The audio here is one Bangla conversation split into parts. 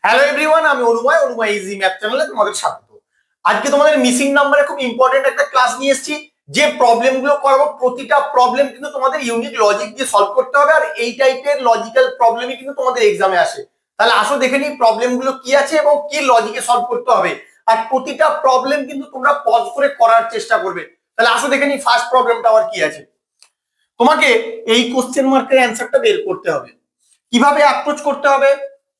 হ্যালো এভরিওয়ান, আমি অনুময় ইজি ম্যাথ চ্যানেলে তোমাদের স্বাগত। আজকে তোমাদের মিসিং নাম্বারে খুব ইম্পর্টেন্ট একটা ক্লাস নিয়ে এসেছি। যে প্রবলেম গুলো করাবো প্রতিটা প্রবলেম কিন্তু তোমাদের ইউনিক লজিক দিয়ে সলভ করতে হবে, আর এই টাইপের লজিক্যাল প্রবলেমই কিন্তু তোমাদের এক্সামে আসে। তাহলে আসো দেখে নিই প্রবলেম গুলো কি আছে এবং কি লজিকে সলভ করতে হবে, আর প্রতিটা প্রবলেম কিন্তু তোমরা পজ করে করার চেষ্টা করবে। তাহলে আসো দেখে নিই ফার্স্ট প্রবলেমটা আবার কি আছে। তোমাকে এই কোশ্চেন মার্কের অ্যান্সারটা বের করতে হবে। কিভাবে অ্যাপ্রোচ করতে হবে?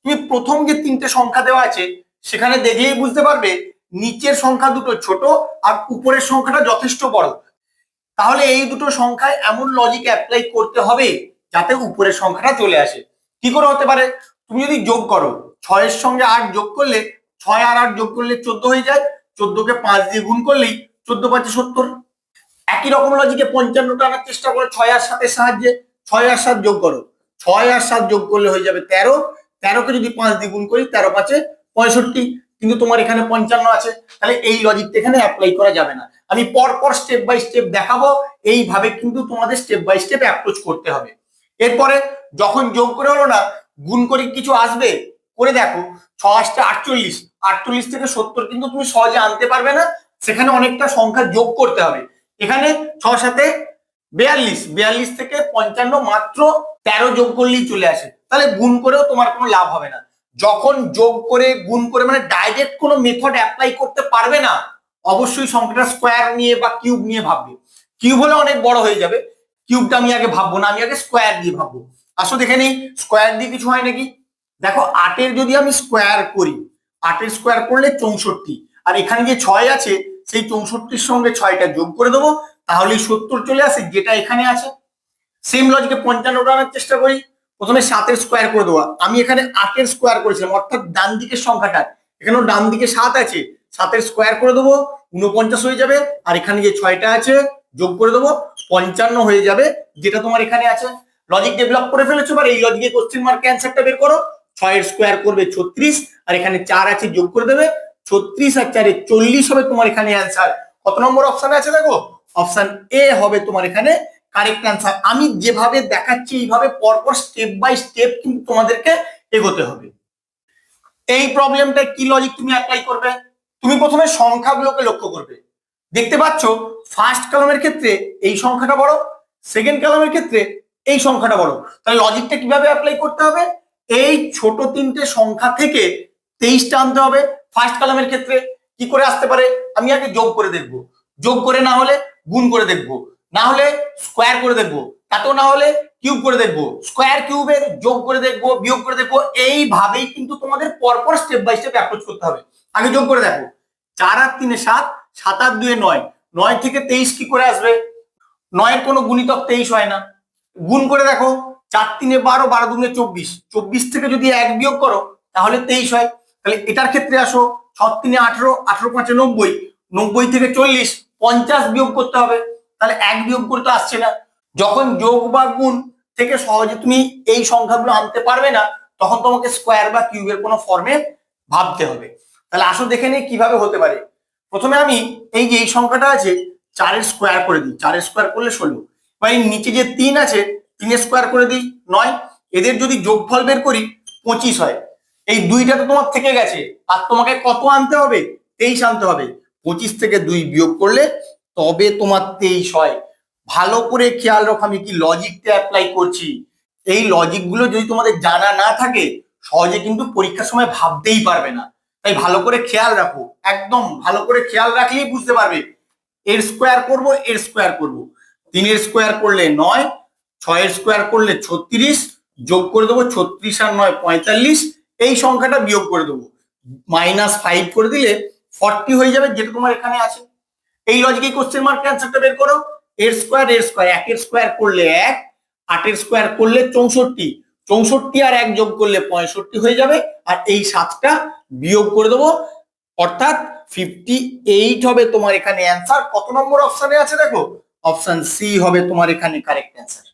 তুমি প্রথম যে তিনটে সংখ্যা দেওয়া আছে সেখানে দেখলেই বুঝতে পারবে নিচের সংখ্যা দুটো ছোট আর উপরের সংখ্যাটা যথেষ্ট বড়। তাহলে এই দুটো সংখ্যায় এমন লজিক অ্যাপ্লাই করতে হবে যাতে উপরের সংখ্যাটা চলে আসে। কি করে হতে পারে? তুমি যদি যোগ করো, 6 এর সঙ্গে 8 যোগ করলে 6 আর 8 যোগ করলে 14 হয়ে যায়। 14কে 5 দিয়ে গুণ করলেই 14 5 70। একই রকম লজিকে 55টা আনার চেষ্টা করো 6 আর 7 এর সাহায্যে। 6 আর 7 যোগ করো, 6 আর 7 যোগ করলে হয়ে যাবে 13। 13কে যদি 5 দিয়ে গুণ করি 13 5 65, কিন্তু তোমার এখানে 55 আছে। তাহলে এই লজিকটা এখানে অ্যাপ্লাই করা যাবে না। আমি পরপর স্টেপ বাই স্টেপ দেখাবো, এইভাবে কিন্তু তোমাদের স্টেপ বাই স্টেপ অ্যাপ্রোচ করতে হবে। এরপরে যখন যোগ করে হলো না, গুণ করে কিছু আসবে, করে দেখো। 6 আসতে 48, 48 থেকে 70 কিন্তু তুমি সহজে আনতে পারবে না, সেখানে অনেকটা সংখ্যা যোগ করতে হবে। এখানে 6 সাথে 42, 42 থেকে 55 মাত্র 13 যোগ করলেই চলে আসে। তাহলে গুণ করেও তোমার কোনো লাভ হবে না। যখন যোগ করে গুণ করে মানে ডাইরেক্ট কোনো মেথড অ্যাপ্লাই করতে পারবে না, অবশ্যই সংখ্যাটা স্কোয়ার নিয়ে বা কিউব নিয়ে ভাববে। কিউব হলে অনেক বড় হয়ে যাবে, কিউবটা আমি আগে ভাববো না, আমি আগে স্কোয়ার দিয়ে ভাববো। আসো দেখে নেই স্কোয়ার দিয়ে কিছু হয় নাকি। দেখো 8-এর যদি আমি স্কোয়ার করি, 8-এর স্কোয়ার করলে 64, আর এখানে যে 6 আছে সেই 64-র সঙ্গে 6টা যোগ করে দেবো, তাহলে 70 চলে আসে, যেটা এখানে আছে। সেম লজিকে 55টা আনার চেষ্টা করি। প্রথমে 7-এর স্কোয়ার করে দেওয়া, আমি এখানে 8-এর স্কোয়ার করেছিলাম, অর্থাৎ ডান দিকের সংখ্যাটা, এখানেও ডান দিকে 7 আছে, 7-এর স্কোয়ার করে দেবো 49 হয়ে যাবে, আর এখানে যে 6টা আছে যোগ করে দেবো 55 হয়ে যাবে, যেটা তোমার এখানে আছে। লজিক ডেভেলপ করে ফেলেছো, এবার এই লজিকে কোশ্চেন মার্ক অ্যান্সারটা বের করো। 6-এর স্কোয়ার করবে 36, আর এখানে 4 আছে যোগ করে দেবে 36 আর 4-এ 40 হবে তোমার এখানে অ্যান্সার। কত নম্বর অপশনে আছে দেখো, অপশন এ হবে তোমার এখানে কারেক্ট অ্যান্সার। আমি যেভাবে দেখাচ্ছি এইভাবে পরপর স্টেপ বাই স্টেপ কিন্তু তোমাদেরকে এগোতে হবে। এই প্রবলেমটা কি লজিক তুমি অ্যাপ্লাই করবে? তুমি প্রথমে সংখ্যাগুলোকে লক্ষ্য করবে। দেখতে পাচ্ছ ফার্স্ট কলামের ক্ষেত্রে এই সংখ্যাটা বড়, সেকেন্ড কলামের ক্ষেত্রে এই সংখ্যাটা বড়। তাহলে লজিকটা কিভাবে অ্যাপ্লাই করতে হবে? এই ছোট তিনটে সংখ্যা থেকে 23টা আনতে হবে। ফার্স্ট কলামের ক্ষেত্রে কি করে আসতে পারে? আমি আগে যোগ করে দেখবো, যোগ করে না হলে গুণ করে দেখবো, না হলে স্কোয়ার করে দেখবো, তাতেও না হলে কিউব করে দেখবো, স্কোয়ার কিউবের যোগ করে দেখবো, বিয়োগ করে দেখবো। এইভাবেই কিন্তু তোমাদের পরপর স্টেপ বাই স্টেপ অ্যাপ্রোচ করতে হবে। আগে যোগ করে দেখো, 4 আর 3 7, 7 আর 2 9, 9 থেকে 23 কি করে আসবে? 9-এর কোনো গুণিতক 23 হয় না। গুণ করে দেখো, 4 3 12, 12 2 24, 24 থেকে যদি 1 বিয়োগ করো তাহলে 23 হয়। তাহলে এটার ক্ষেত্রে আসো, 6 3 18, 18 5 90, 90 থেকে 40, 50 বিয়োগ করতে হবে। তাহলে 1 বিয়োগ করে তো আসছে না। যখন যোগ বা গুণ থেকে সহজে তুমি এই সংখ্যাগুলো আনতে পারবে না, তখন তোমাকে স্কোয়ার বা কিউবের কোনো ফর্মে ভাবতে হবে। তাহলে আসো দেখে নিই কিভাবে হতে পারে। প্রথমে আমি এই যে এই সংখ্যাটা আছে 4-এর স্কোয়ার করে দিই, 4-এর স্কোয়ার করলে 16। বা এই নিচে যে 3 আছে 3-এর স্কোয়ার করে দিই 9। এদের যদি যোগফল বের করি 25 হয়। এই 2টা তো তোমার থেকে গেছে, আর তোমাকে কত আনতে হবে? 23 আনতে হবে। 25 থেকে 2 বিয়োগ করলে তবে তোমার 23 হয়। ভালো করে খেয়াল রাখো আমি কি লজিকটা অ্যাপ্লাই করছি। এই লজিক গুলো যদি তোমাদের জানা না থাকে সহজে কিন্তু পরীক্ষার সময় ভাবতেই পারবে না। তাই ভালো করে খেয়াল রাখো, একদম ভালো করে খেয়াল রাখলেই বুঝতে পারবে। এর স্কোয়ার করব, এর স্কোয়ার করব, 3-এর স্কোয়ার করলে 9, 6-এর স্কোয়ার করলে 36, যোগ করে দেবো 36 আর 9 45, এই সংখ্যাটা বিয়োগ করে দেবো, -5 করে দিলে 40 হয়ে যাবে, যেটা তোমার এখানে আছে। এই লজিকে কোশ্চেন মার্ক অ্যান্সারটা বের করো। এর স্কোয়ার, এর স্কোয়ার, 1-এর স্কোয়ার করলে 1, 8-এর স্কোয়ার করলে 64, 64 আর 1 যোগ করলে 65 হয়ে যাবে, আর এই 7টা বিয়োগ করে দেবো, অর্থাৎ 58 হবে তোমার এখানে অ্যান্সার। কত নম্বর অপশনে আছে দেখো, অপশন সি হবে তোমার এখানে কারেক্ট অ্যান্সার।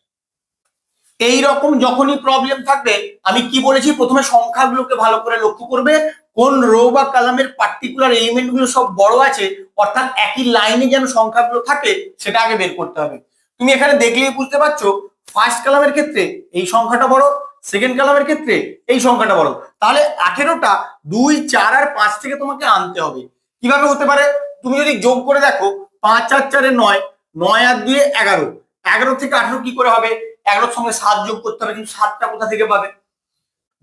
এই রকম যখনই প্রবলেম থাকবে, আমি কি বলেছি, প্রথমে সংখ্যাগুলোকে ভালো করে লক্ষ্য করবে, কোন রো বা কলামের পার্টিকুলার এলিমেন্ট গুলো সব বড় আছে, অর্থাৎ একই লাইনে যেন সংখ্যাগুলো থাকে সেটা আগে বের করতে হবে। তুমি এখানে দেখলেই বুঝতে পারছো ফার্স্ট কলামের ক্ষেত্রে এই সংখ্যাটা বড়, সেকেন্ড কলামের ক্ষেত্রে এই সংখ্যাটা বড়। তাহলে 18টা 2, 4 আর 5 থেকে তোমাকে আনতে হবে। কিভাবে হতে পারে? তুমি যদি যোগ করে দেখো 5 আর 4 9, 9 আর 2 11, 11 থেকে 18 কি করে হবে? 11 সঙ্গে 7 যোগ করতে হবে, কিন্তু 7টা কোথা থেকে পাবে?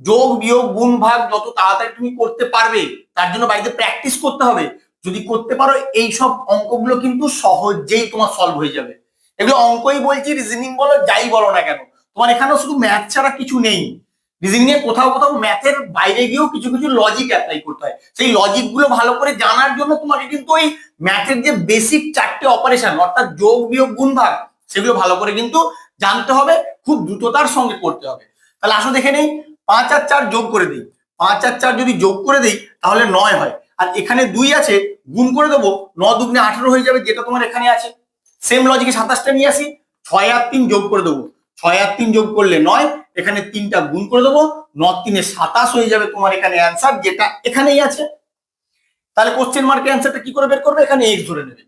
যোগ বিয়োগ গুণ ভাগ যত তাড়াতাড়ি তুমি করতে পারবে তার জন্য বাড়িতে প্র্যাকটিস করতে হবে। যদি করতে পারো এই সব অঙ্কগুলো কিন্তু সহজেই তোমার সলভ হয়ে যাবে। এগুলো অঙ্কই বলছি, রিজনিং বলো যাই বলো না কেন, তোমার এখানেও শুধু ম্যাথ ছাড়া কিছু নেই। রিজনিং এ কোথাও কোথাও ম্যাথের বাইরে গিয়েও কিছু কিছু লজিক অ্যাপ্লাই করতে হয়। সেই লজিক গুলো ভালো করে জানার জন্য তোমাকে কিন্তু ওই ম্যাথের যে বেসিক 4টে অপারেশন অর্থাৎ যোগ বিয়োগ গুণ ভাগ সেগুলো ভালো করে কিন্তু জানতে হবে, খুব দ্রুততার সঙ্গে করতে হবে। তাহলে আসো দেখে নেই, 5 আর 4 যোগ করে দিই। 5 আর 4 যদি যোগ করে দিই তাহলে 9 হয়, আর এখানে 2 আছে, গুণ করে দেবো, 9 দুগুণে 18 হয়ে যাবে, যেটা তোমার এখানে আছে। সেম লজিকে 27টা নিয়ে আসি, 6 আর 3 যোগ করে দেবো, 6 আর 3 যোগ করলে 9, এখানে 3টা গুণ করে দেবো, 9 3 27 হয়ে যাবে তোমার এখানে অ্যান্সার, যেটা এখানেই আছে। তাহলে কোশ্চেন মার্কের অ্যান্সারটা কি করে বের করবে? এখানে এক্স ধরে নেবে।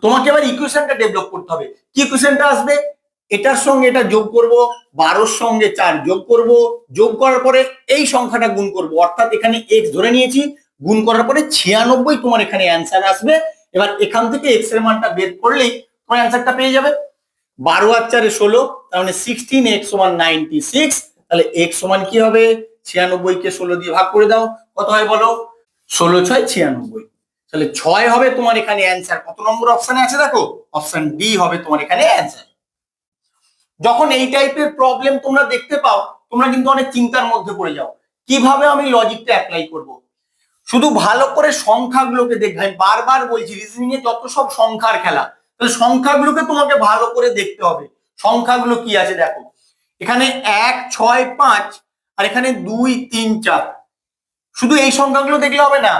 তোমাকে এবার ইকুয়েশনটা ডেভেলপ করতে হবে। কি ইকুয়েশনটা আসবে? এটার সঙ্গে এটা যোগ করব, 12 সঙ্গে 4 যোগ করব, যোগ করার পরে এই সংখ্যাটা গুণ করব, অর্থাৎ এখানে এক্স ধরে নিয়েছি, গুণ করার পরে 96 তোমার এখানে অ্যান্সার আসবে। এবার এখান থেকে এক্স এর মানটা বের করলেই তোমার অ্যান্সারটা পেয়ে যাবে। 12 আর 4 16, তার মানে 16, x সমান 96। তাহলে x সমান কি হবে? 96 কে 16 দিয়ে ভাগ করে দাও, কত হয় বলো? 16 6 96। তাহলে 6 হবে তোমার এখানে অ্যান্সার। কত নম্বর অপশনে আছে দেখো? অপশন ডি হবে তোমার এখানে অ্যান্সার। যখন এই টাইপের প্রবলেম তোমরা দেখতে পাও, তোমরা কিন্তু অনেক চিন্তার মধ্যে পড়ে যাও, কিভাবে আমি লজিকটা অ্যাপ্লাই করব। শুধু ভালো করে সংখ্যাগুলোকে দেখবে। আমি বারবার বলছি, রিজনিং এ যত সব সংখ্যার খেলা, তাহলে সংখ্যাগুলোকে তোমাকে ভালো করে দেখতে হবে। সংখ্যাগুলো কি আছে দেখো, এখানে 1 6 5 আর এখানে 2 3 4। শুধু এই সংখ্যাগুলো দেখলে হবে না,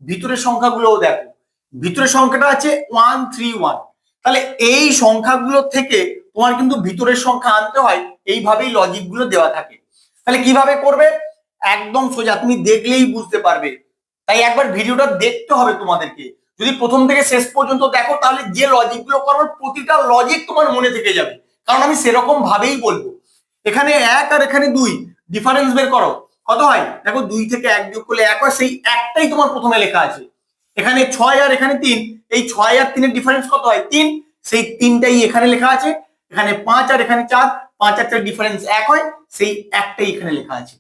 ভিতরের সংখ্যাগুলোও দেখো। ভিতরের সংখ্যাটা আছে 1 3 1। তাহলে এই সংখ্যাগুলো থেকে তোমার কিন্তু ভিতরের সংখ্যা আনতে হয়, এইভাবেই লজিক গুলো দেওয়া থাকে। তাহলে কিভাবে করবে? একদম সোজা, তুমি দেখলেই বুঝতে পারবে। তাই একবার ভিডিওটা দেখতে হবে তোমাদেরকে। যদি প্রথম থেকে শেষ পর্যন্ত দেখো তাহলে যে লজিক গুলো করবে প্রতিটা লজিক তোমার মনে থেকে যাবে, কারণ আমি সেরকম ভাবেই বলবো। এখানে 1 আর এখানে 2, ডিফারেন্স বের করো, কত হয় দেখো? 2 থেকে 1 যোগ করলে 1 হয়, সেই একটাই তোমার প্রথমে লেখা আছে। এখানে 6 আর এখানে 3, এই 6 আর 3 এর ডিফারেন্স কত হয়? 3, সেই 3টাই এখানে লেখা আছে। এখানে 5 আর এখানে 4, 5 আর 4 ডিফারেন্স 1 হয়, সেই একটাই এখানে লেখা আছে।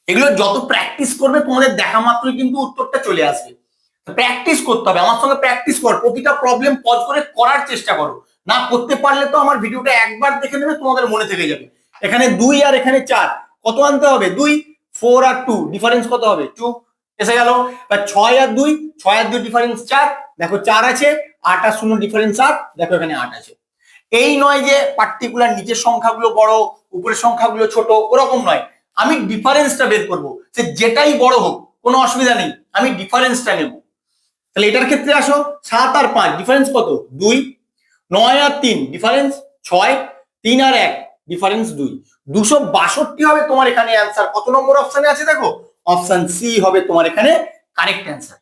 এগুলো যত প্র্যাকটিস করবে তোমাদের দেখা মাত্রই কিন্তু উত্তরটা চলে আসবে। প্র্যাকটিস করতে হবে, আমার সঙ্গে প্র্যাকটিস কর, প্রতিটা প্রবলেম পজ করে করার চেষ্টা করো। না করতে পারলে তো আমার ভিডিওটা একবার দেখে নেবে, তোমাদের মনে থেকে যাবে। এখানে 2 আর এখানে 4, কত আনতে হবে? 2, 4 আর 2 ডিফারেন্স কত হবে? 2 এসে গেল। 6 আর 2, 6 আর 2 ডিফারেন্স 4, দেখো 4 আছে, 8 আর 0 ডিফারেন্স 8, দেখো এখানে 8 আছে। এই নয় যে পার্টিকুলার নিচের সংখ্যাগুলো বড় উপরের সংখ্যাগুলো ছোট, ওরকম নয়। আমি ডিফারেন্সটা বের করবো, সে যেটাই বড় হোক কোনো অসুবিধা নেই, আমি ডিফারেন্সটা নেব। তাহলে এটার ক্ষেত্রে আসো, 7 আর 5 ডিফারেন্স কত? 2, 9 আর 3 ডিফারেন্স 6, 3 আর 1 ডিফারেন্স 2, 262 হবে তোমার এখানে অ্যান্সার। কত নম্বর অপশনে আছে দেখো? অপশন সি হবে তোমার এখানে কারেক্ট অ্যান্সার।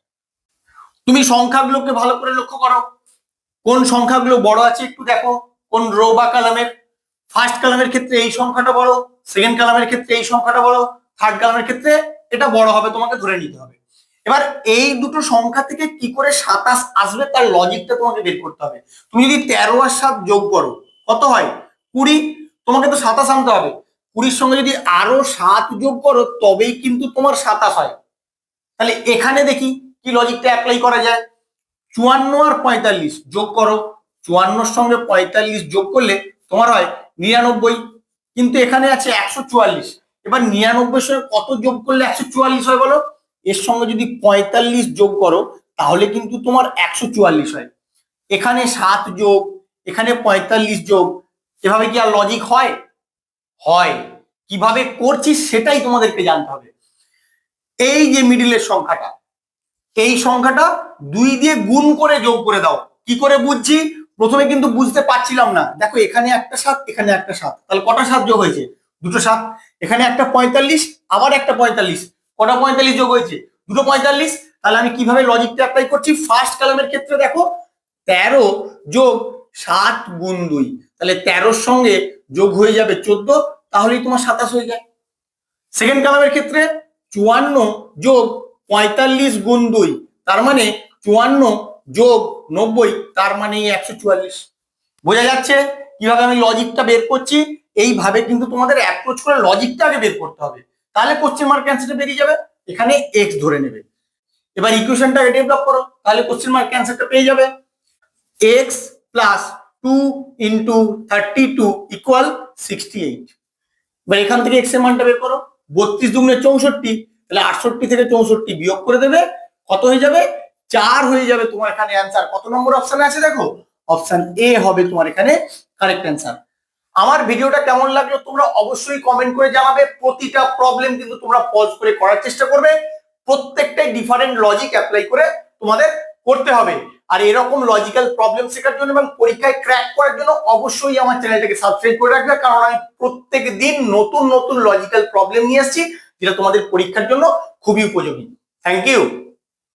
তুমি সংখ্যাগুলোকে ভালো করে লক্ষ্য করো, কোন সংখ্যাগুলো বড় আছে একটু দেখো, কোন রো বা কলামের। ফার্স্ট কলামের ক্ষেত্রে এই সংখ্যাটা বড়, সেকেন্ড কলামের ক্ষেত্রে এই সংখ্যাটা বড়, থার্ড কলামের ক্ষেত্রে এটা বড় হবে, তোমাকে ধরে নিতে হবে। এবার এই দুটো সংখ্যা থেকে কি করে 27 আসবে তার লজিকটা তোমাকে বের করতে হবে। তুমি যদি 13 আর 7 যোগ করো কত হয়? 20, তোমাকে তো 27 আনতে হবে। 20 সঙ্গে যদি আরো 7 যোগ করো তবেই কিন্তু তোমার 27 হয়। তাহলে এখানে দেখি কি লজিকটা অ্যাপ্লাই করা যায়। 54 আর 45 যোগ করো, 54 সঙ্গে 45 যোগ করলে তোমার হয় 99, কিন্তু এখানে আছে 144। এবার 99 সঙ্গে কত যোগ করলে 144 হয় বলো? এর সঙ্গে যদি 45 যোগ করো তাহলে কিন্তু তোমার 144 হয়। এখানে 7 যোগ, এখানে 45 যোগ, এভাবে কি আর লজিক হয়? হয়। কিভাবে করছি সেটাই তোমাদেরকে জানতে হবে। এই যে মিডিলের সংখ্যাটা, এই সংখ্যাটা 2 দিয়ে গুণ করে যোগ করে দাও। কি করে বুঝছি? প্রথমে কিন্তু বুঝতে পারছিলাম না, দেখো এখানে একটা 7 এখানে একটা 7, তাহলে কটা 7 যোগ হয়েছে? দুটো 7। এখানে একটা 45 আবার একটা 45, কটা 45 যোগ হয়েছে? দুটো 45। তাহলে আমি কিভাবে লজিকটা অ্যাপ্লাই করছি? ফার্স্ট কলামের ক্ষেত্রে দেখো 13 যোগ 7 গুণ 2, তাহলে 13 সঙ্গে যোগ হয়ে যাবে 14, তাহলেই তোমার 27 হয়ে যায়। সেকেন্ড কলামের ক্ষেত্রে 54 যোগ 45 গুণ 2, তার মানে 54 যোগ 90, তার মানে 144। বোঝা যাচ্ছে কিভাবে আমি লজিকটা বের করছি? এইভাবে কিন্তু তোমাদের অ্যাপ্রোচ করে লজিকটা আগে বের করতে হবে, তাহলে কোশ্চেন মার্ক অ্যান্সারটা বেরিয়ে যাবে। এখানে এক্স ধরে নেবে। এবার ইকুয়েশনটাকে ডেভেলপ করো, তাহলে কোশ্চেন মার্ক অ্যান্সারটা পেয়ে যাবে। X plus 2 into 32 equal 68। এবার এখান থেকে এক্স এর মানটা বের করো। 32 দুগুণে 64, তাহলে 68 থেকে 64 বিয়োগ করে দেবে, কত হয়ে যাবে? 4 হয়ে যাবে তোমার এখানে অ্যান্সার। কত নম্বর অপশনে আছে দেখো, অপশন এ হবে তোমার এখানে কারেক্ট অ্যান্সার। আমার ভিডিওটা কেমন লাগলো তোমরা অবশ্যই কমেন্ট করে জানাবে। প্রতিটা প্রবলেম কিন্তু তোমরা পজ করে করার চেষ্টা করবে, প্রত্যেকটাই ডিফারেন্ট লজিক অ্যাপ্লাই করে তোমাদের করতে হবে। আর এরকম লজিক্যাল প্রবলেম শেখার জন্য এবং পরীক্ষায় ক্র্যাক করার জন্য অবশ্যই আমার চ্যানেলটাকে সাবস্ক্রাইব করে রাখবে, কারণ আমি প্রত্যেক দিন নতুন নতুন লজিক্যাল প্রবলেম নিয়ে আসছি যেটা তোমাদের পরীক্ষার জন্য খুবই উপযোগী। Thank you.